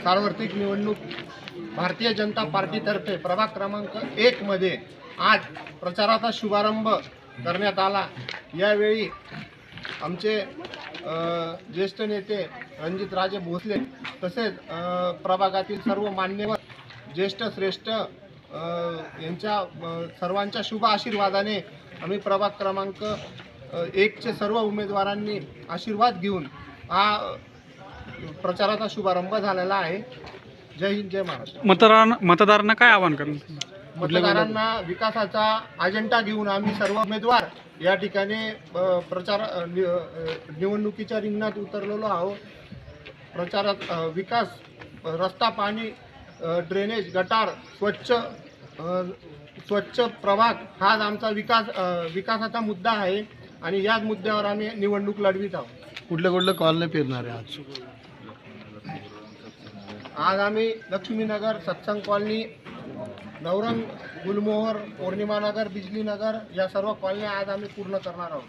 सार्वत्रिक निवडणूक भारतीय जनता पार्टीतर्फे प्रभाग क्रमांक 1 मध्ये आज प्रचाराचा शुभारंभ करण्यात आला। यावेळी आमचे ज्येष्ठ नेते रणजितराजे भोसले तसेच प्रभागातील सर्व मान्यवर ज्येष्ठ श्रेष्ठ यांच्या सर्वांच्या शुभ आशीर्वादाने आम्ही प्रभाग क्रमांक 1 चे सर्व उमेदवारांनी आशीर्वाद घेऊन हा प्रचाराचा शुभारंभ झालेला आहे। जय हिंद, जय महाराष्ट्र। मतदारांना काय आवाहन करणार? मतदारांना विकासाचा अजेंडा घेऊन आम्ही सर्व उमेदवार या ठिकाणी निवडणुकीच्या रिंगणात उतरलेलो आहोत। प्रचारात विकास, रस्ता, पाणी, ड्रेनेज, गटार, स्वच्छ प्रभाग हाच आमचा विकासाचा मुद्दा आहे आणि याच मुद्द्यावर आम्ही निवडणूक लढवित आहोत। कुठल्या कॉलने फिरणार आहे आज आम्ही लक्ष्मीनगर, सत्संग कॉलनी, नवरंग, गुलमोहर, पौर्णिमा नगर, बिजली नगर या सर्व कॉलनी आज आम्ही पूर्ण करणार आहोत।